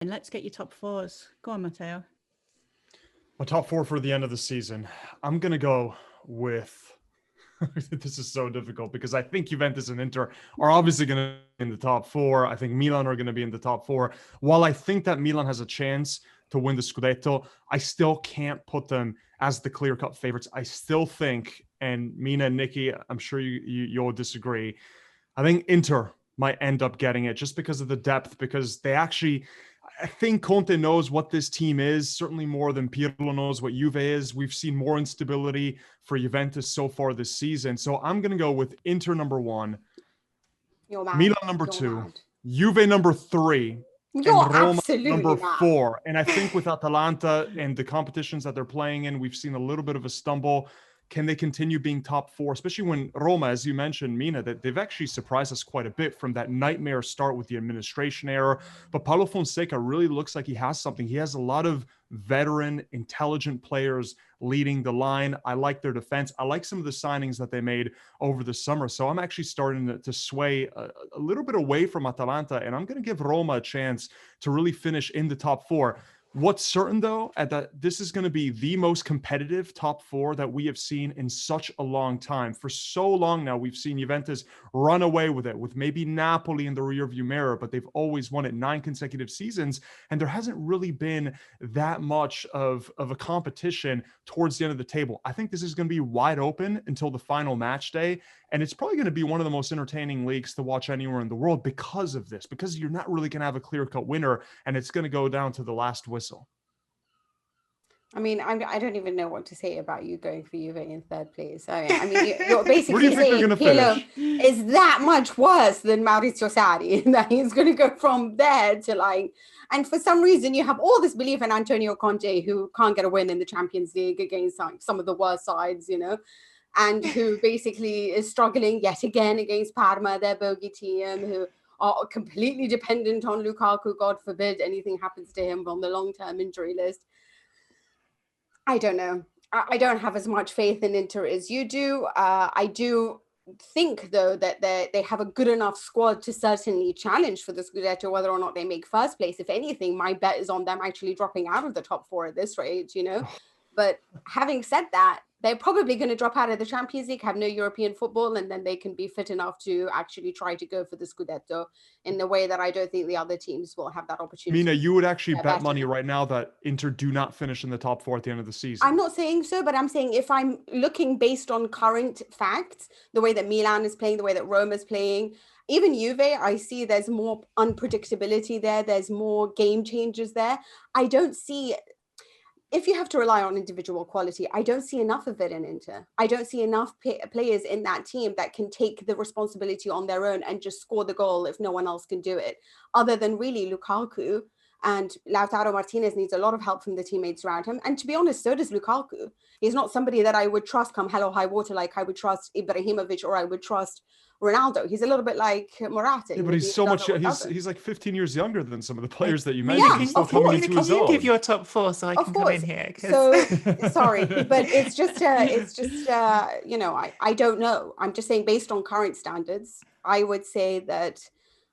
And let's get your top fours. Go on, Matteo. My top four for the end of the season. I'm going to go with, this is so difficult because I think Juventus and Inter are obviously going to be in the top four. I think Milan are going to be in the top four. While I think that Milan has a chance to win the Scudetto, I still can't put them as the clear-cut favorites. I still think, and Mina and Nicky, I'm sure you'll disagree, I think Inter might end up getting it just because of the depth, because they actually, I think Conte knows what this team is, certainly more than Pirlo knows what Juve is. We've seen more instability for Juventus so far this season. So I'm going to go with Inter number one, Milan number two, Juve number three, and Roma number four. And I think with Atalanta and the competitions that they're playing in, we've seen a little bit of a stumble. Can they continue being top four, especially when Roma, as you mentioned, Mina, that they've actually surprised us quite a bit from that nightmare start with the administration error. But Paulo Fonseca really looks like he has something. He has a lot of veteran, intelligent players leading the line. I like their defense. I like some of the signings that they made over the summer. So I'm actually starting to sway a little bit away from Atalanta, and I'm going to give Roma a chance to really finish in the top four. What's certain, though, that this is going to be the most competitive top four that we have seen in such a long time. For so long now, we've seen Juventus run away with it, with maybe Napoli in the rearview mirror, but they've always won it 9 consecutive seasons, and there hasn't really been that much of a competition towards the end of the table. I think this is going to be wide open until the final match day, and it's probably going to be one of the most entertaining leagues to watch anywhere in the world because of this, because you're not really going to have a clear-cut winner, and it's going to go down to the last whistle. I mean, I don't even know what to say about you going for Juve in third place. I mean, you're basically saying Pirlo is that much worse than Maurizio Sarri, that he's going to go from there to like, and for some reason you have all this belief in Antonio Conte, who can't get a win in the Champions League against like, some of the worst sides, you know, and who basically is struggling yet again against Parma, their bogey team, who are completely dependent on Lukaku. God forbid anything happens to him on the long-term injury list. I don't know. I don't have as much faith in Inter as you do. I do think, though, that they have a good enough squad to certainly challenge for the Scudetto, whether or not they make first place. If anything, my bet is on them actually dropping out of the top four at this rate, you know. But having said that, they're probably going to drop out of the Champions League, have no European football, and then they can be fit enough to actually try to go for the Scudetto in the way that I don't think the other teams will have that opportunity. Mina, you would actually bet money right now that Inter do not finish in the top four at the end of the season. I'm not saying so, but I'm saying if I'm looking based on current facts, the way that Milan is playing, the way that Roma is playing, even Juve, I see there's more unpredictability there. There's more game changers there. I don't see... If you have to rely on individual quality, I don't see enough of it in Inter. I don't see enough players in that team that can take the responsibility on their own and just score the goal if no one else can do it. Other than really Lukaku, and Lautaro Martinez needs a lot of help from the teammates around him. And to be honest, so does Lukaku. He's not somebody that I would trust come hell or high water like I would trust Ibrahimovic or I would trust Ronaldo. He's a little bit like Morata. Yeah, but he's so much. He's like 15 years younger than some of the players that you mentioned. Yeah, he's still coming into his own. Give your top four so I can come in here. So sorry, but it's just you know, I don't know. I'm just saying based on current standards, I would say that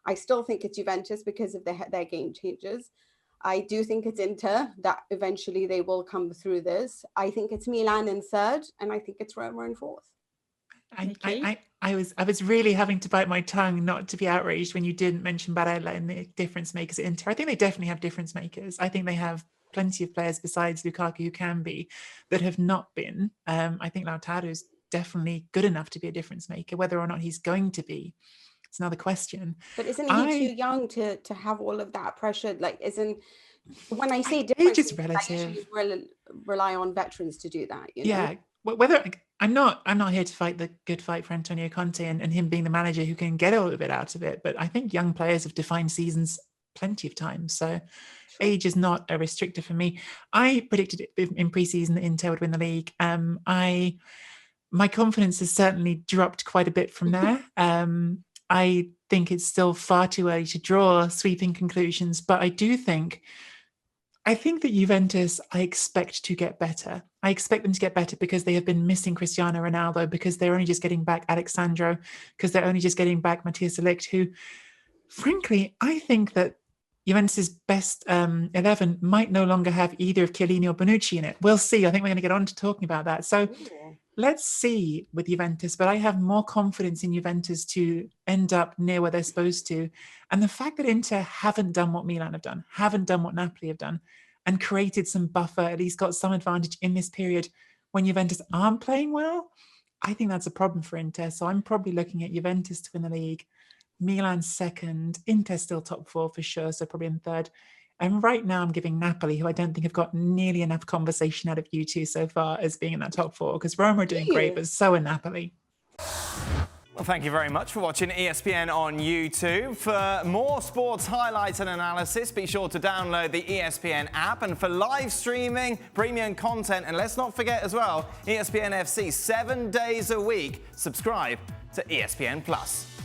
I still think it's Juventus because of their game changes. I do think it's Inter that eventually they will come through this. I think it's Milan in third, and I think it's Roma in fourth. I was really having to bite my tongue not to be outraged when you didn't mention Barella and the difference makers at Inter. I think they definitely have difference makers. I think they have plenty of players besides Lukaku who can be, that have not been. I think Lautaro is definitely good enough to be a difference maker. Whether or not he's going to be, it's another question. But isn't he too young to have all of that pressure? Like, when I say difference, age is relative. I rely on veterans to do that. You know? Yeah. Whether I'm not here to fight the good fight for Antonio Conte and him being the manager who can get a little bit out of it. But I think young players have defined seasons plenty of times. So age is not a restrictor for me. I predicted in pre-season that Inter would win the league. My confidence has certainly dropped quite a bit from there. I think it's still far too early to draw sweeping conclusions, but I think that Juventus, I expect to get better. I expect them to get better because they have been missing Cristiano Ronaldo, because they're only just getting back Alexandro, because they're only just getting back Matthias de Ligt, who, frankly, I think that Juventus' best 11 might no longer have either of Chiellini or Bonucci in it. We'll see. I think we're going to get on to talking about that. So let's see with Juventus, but I have more confidence in Juventus to end up near where they're supposed to. And the fact that Inter haven't done what Milan have done, haven't done what Napoli have done, and created some buffer, at least got some advantage in this period when Juventus aren't playing well, I think that's a problem for Inter. So I'm probably looking at Juventus to win the league, Milan second, Inter still top 4 for sure, so probably in third. And right now I'm giving Napoli, who I don't think have got nearly enough conversation out of you two so far, as being in that top 4, because Roma are doing great, but so are Napoli. Well, thank you very much for watching ESPN on YouTube. For more sports highlights and analysis, be sure to download the ESPN app. And for live streaming, premium content, and let's not forget as well, ESPN FC 7 days a week. Subscribe to ESPN Plus.